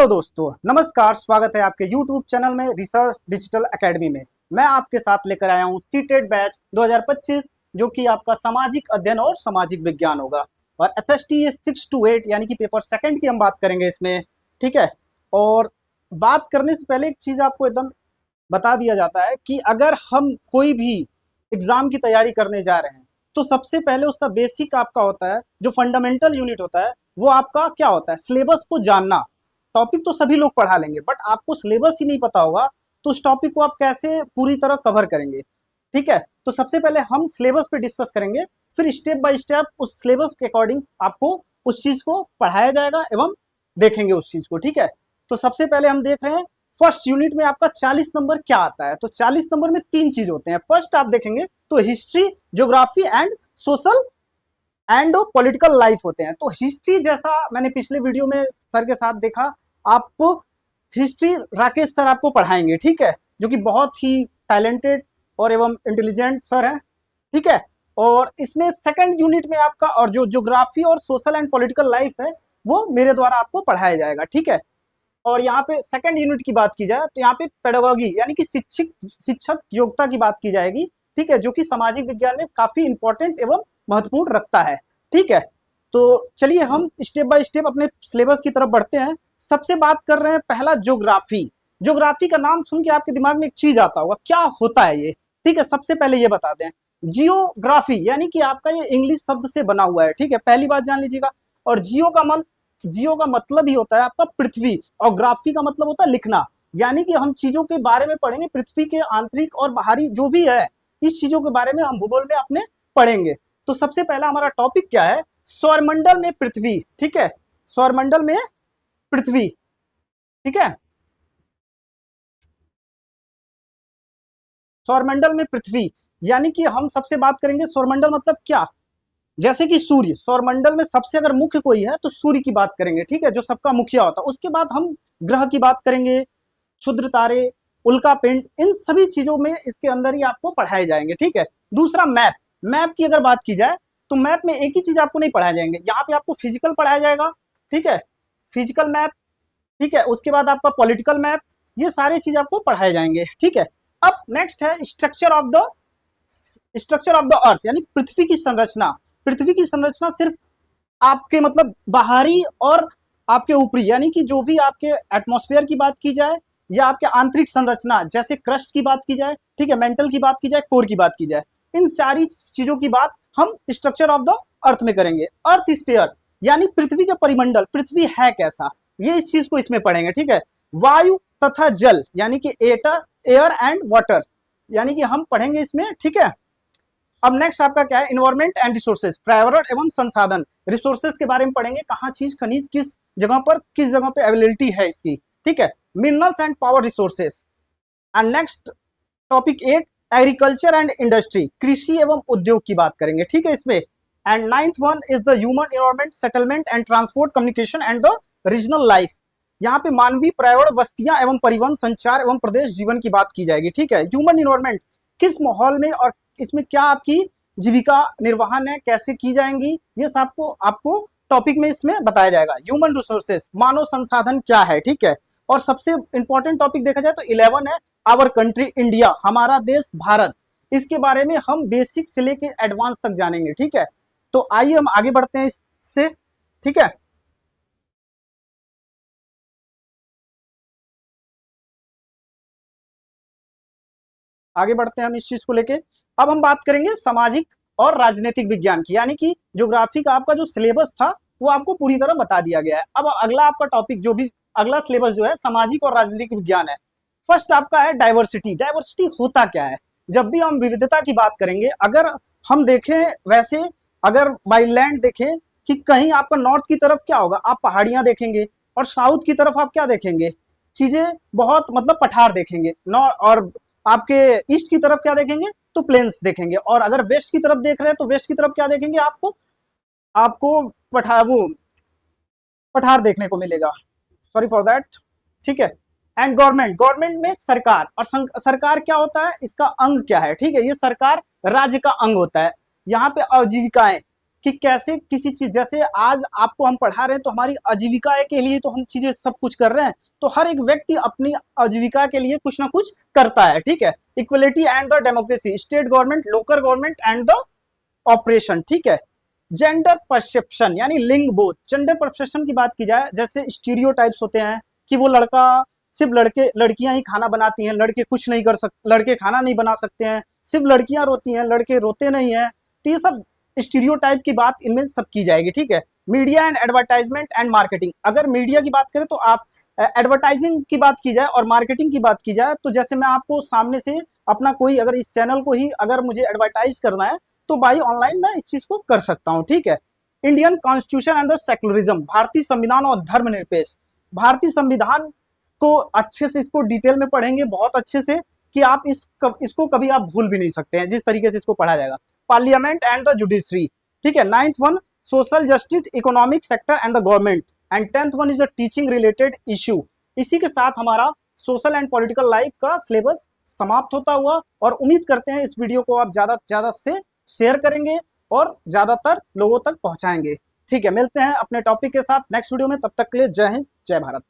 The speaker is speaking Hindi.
हेलो दोस्तों, नमस्कार। स्वागत है आपके YouTube चैनल में रिसर्च डिजिटल एकेडमी में। मैं आपके साथ लेकर आया हूं सीटेट बैच 2025 जो कि आपका सामाजिक अध्ययन और सामाजिक विज्ञान होगा। और SST 6 to 8 यानी कि पेपर सेकंड की हम बात करेंगे इसमें, ठीक है। और बात करने से पहले एक चीज़ आपको एकदम बता दिया जाता है कि अगर हम कोई भी एग्ज़ाम की तैयारी करने जा रहे हैं तो सबसे पहले उसका बेसिक आपका होता है, जो फंडामेंटल यूनिट होता है वो आपका क्या होता है, सिलेबस को जानना। टॉपिक तो सभी लोग पढ़ा लेंगे बट आपको सिलेबस ही नहीं पता होगा तो उस टॉपिक को आप कैसे पूरी तरह कवर करेंगे, ठीक है। तो सबसे पहले हम सिलेबस पे डिस्कस करेंगे, फिर स्टेप बाय स्टेप उस सिलेबस के अकॉर्डिंग आपको उस चीज़ को पढ़ाया जाएगा एवं देखेंगे उस चीज़ को, ठीक है। तो सबसे पहले हम देख रहे हैं फर्स्ट यूनिट में आपका 40 नंबर क्या आता है। तो 40 नंबर में तीन चीज होते हैं। फर्स्ट आप देखेंगे तो history, geography and social and political life होते हैं। तो हिस्ट्री, जैसा मैंने पिछले वीडियो में सर के साथ देखा, आपको हिस्ट्री राकेश सर आपको पढ़ाएंगे, ठीक है, जो कि बहुत ही टैलेंटेड और एवं इंटेलिजेंट सर हैं, ठीक है। और इसमें सेकंड यूनिट में आपका और जो ज्योग्राफी और सोशल एंड पॉलिटिकल लाइफ है वो मेरे द्वारा आपको पढ़ाया जाएगा, ठीक है। और यहाँ पे सेकंड यूनिट की बात की जाए तो यहाँ पे पेडागोगी यानी कि शिक्षक योग्यता की बात की जाएगी, ठीक है, जो कि सामाजिक विज्ञान में काफी इंपॉर्टेंट एवं महत्वपूर्ण रखता है, ठीक है। तो चलिए हम स्टेप बाय स्टेप अपने सिलेबस की तरफ बढ़ते हैं। सबसे बात कर रहे हैं पहला ज्योग्राफी। ज्योग्राफी का नाम सुन के आपके दिमाग में एक चीज आता होगा, क्या होता है ये, ठीक है। सबसे पहले ये बता दें, जियोग्राफी यानी कि आपका ये इंग्लिश शब्द से बना हुआ है, ठीक है, पहली बात जान लीजिएगा। और जियो का मतलब ही होता है आपका पृथ्वी, और ग्राफी का मतलब होता है लिखना, यानी कि हम चीजों के बारे में पढ़ेंगे, पृथ्वी के आंतरिक और बाहरी जो भी है इस चीजों के बारे में हम भूगोल में अपने पढ़ेंगे। तो सबसे पहला हमारा टॉपिक क्या है, सौरमंडल में पृथ्वी, ठीक है, सौरमंडल में पृथ्वी, ठीक है। सौरमंडल में पृथ्वी यानी कि हम सबसे बात करेंगे सौरमंडल मतलब क्या, जैसे कि सूर्य, सौरमंडल में सबसे अगर मुख्य कोई है तो सूर्य की बात करेंगे, ठीक है, जो सबका मुखिया होता है। उसके बाद हम ग्रह की बात करेंगे, क्षुद्र तारे, उल्का पिंड, इन सभी चीजों में इसके अंदर ही आपको पढ़ाए जाएंगे, ठीक है। दूसरा मैप, मैप की अगर बात की जाए तो मैप में एक ही चीज आपको नहीं पढ़ाया जाएंगे, यहाँ पे आपको फिजिकल पढ़ाया जाएगा, ठीक है, फिजिकल मैप, ठीक है। उसके बाद आपका पॉलिटिकल मैप, ये सारी चीज आपको पढ़ाए जाएंगे, ठीक है। अब नेक्स्ट है स्ट्रक्चर ऑफ द अर्थ यानी पृथ्वी की संरचना। पृथ्वी की संरचना सिर्फ आपके मतलब बाहरी और आपके ऊपरी, यानी कि जो भी आपके एटमॉस्फेयर की बात की जाए या आपके आंतरिक संरचना, जैसे क्रस्ट की बात की जाए, ठीक है, मेंटल की बात की जाए, कोर की बात की जाए, इन सारी चीजों की बात हम स्ट्रक्चर ऑफ द अर्थ में करेंगे। अर्थ स्फीयर यानी पृथ्वी का परिमंडल, पृथ्वी है कैसा, ये इस चीज को इसमें पढ़ेंगे, ठीक है। वायु तथा जल यानी कि एयर एंड वाटर, यानी कि हम पढ़ेंगे इसमें, ठीक है। अब नेक्स्ट आपका क्या है, इन्वायरमेंट एंड रिसोर्सेज, पर्यावरण एवं संसाधन, रिसोर्सेज के बारे में पढ़ेंगे, कहाँ चीज खनिज किस जगह पे अवेलेबिलिटी है इसकी, ठीक है। Minerals and power resources. And next topic 8 agriculture and industry, कृषि एवं उद्योग की बात करेंगे, ठीक है, इसमें। And ninth one is the human environment, settlement and transport, communication and the regional life, यहाँ पे मानवीय पर्यावरण, बस्तियां एवं परिवहन, संचार एवं प्रदेश जीवन की बात की जाएगी, ठीक है। ह्यूमन इन्वायरमेंट किस माहौल में और इसमें क्या आपकी जीविका निर्वाहन है, कैसे की जाएंगी, ये सब आपको टॉपिक में इसमें बताया जाएगा। ह्यूमन रिसोर्सेज, मानव संसाधन क्या है, ठीक है। और सबसे इंपॉर्टेंट टॉपिक देखा जाए तो 11 है आवर कंट्री इंडिया, हमारा देश भारत, इसके बारे में हम बेसिक से लेके एडवांस तक जानेंगे, ठीक है। तो आइए हम आगे बढ़ते हैं इससे, ठीक है। आगे बढ़ते हैं हम इस चीज को लेके। अब हम बात करेंगे सामाजिक और राजनीतिक विज्ञान की, यानी कि ज्योग्राफी का आपका जो सिलेबस था वो आपको पूरी तरह बता दिया गया है। अब अगला आपका टॉपिक जो भी अगला सिलेबस जो है सामाजिक और राजनीतिक विज्ञान है। फर्स्ट आपका है डाइवर्सिटी। डाइवर्सिटी होता क्या है, जब भी हम विविधता की बात करेंगे, अगर हम देखें वैसे, अगर बाई लैंड देखें कि कहीं आपका नॉर्थ की तरफ क्या होगा, आप पहाड़ियां देखेंगे, और साउथ की तरफ आप क्या देखेंगे, चीजें बहुत मतलब पठार देखेंगे, और आपके ईस्ट की तरफ क्या देखेंगे तो प्लेन्स देखेंगे, और अगर वेस्ट की तरफ देख रहे हैं तो वेस्ट की तरफ क्या देखेंगे, आपको आपको पठार देखने को मिलेगा, सॉरी फॉर दैट, ठीक है। एंड गवर्नमेंट, गवर्नमेंट में सरकार, और सरकार क्या होता है, इसका अंग क्या है, ठीक है, ये सरकार राज्य का अंग होता है। यहाँ पे आजीविकाएं कि कैसे किसी चीज, जैसे आज आपको हम पढ़ा रहे हैं तो हमारी आजीविका के लिए तो हम चीजें सब कुछ कर रहे हैं, तो हर एक व्यक्ति अपनी आजीविका के लिए कुछ ना कुछ करता है, ठीक है। Equality and the democracy, state government, local government and the operation, ठीक है। जेंडर परसेप्शन यानी लिंग बोध, जेंडर परसेप्शन की बात की जाए, जैसे स्टीरियोटाइप्स होते हैं कि वो लड़का सिर्फ लड़के लड़कियां ही खाना बनाती हैं, लड़के कुछ नहीं कर सकते, लड़के खाना नहीं बना सकते हैं, सिर्फ लड़कियां रोती हैं, लड़के रोते नहीं हैं, तो ये सब स्टीरियोटाइप की बात इनमें सब की जाएगी, ठीक है। Media and advertisement and marketing, अगर मीडिया की बात करें तो आप एडवर्टाइजिंग की बात की जाए और मार्केटिंग की बात की जाए, तो जैसे मैं आपको सामने से अपना कोई अगर इस चैनल को ही अगर मुझे एडवर्टाइज करना है तो भाई ऑनलाइन मैं इस चीज को कर सकता हूं, ठीक है। Indian constitution and the secularism, भारतीय संविधान और धर्मनिरपेक्ष, भारतीय संविधान को अच्छे से इसको डिटेल में पढ़ेंगे बहुत अच्छे से कि आप इसको कभी आप भूल भी नहीं सकते हैं जिस तरीके से इसको पढ़ा जाएगा। पार्लियामेंट एंड द जुडिशरी, ठीक है। 9th one social justice, economic sector and the government, and 10th one is the teaching related issue. इसी के साथ हमारा सोशल एंड पॉलिटिकल लाइफ का सिलेबस समाप्त होता हुआ, और उम्मीद करते हैं इस वीडियो को आप ज्यादा से शेयर करेंगे और ज्यादातर लोगों तक पहुंचाएंगे, ठीक है। मिलते हैं अपने टॉपिक के साथ नेक्स्ट वीडियो में, तब तक के लिए जय हिंद, जय भारत।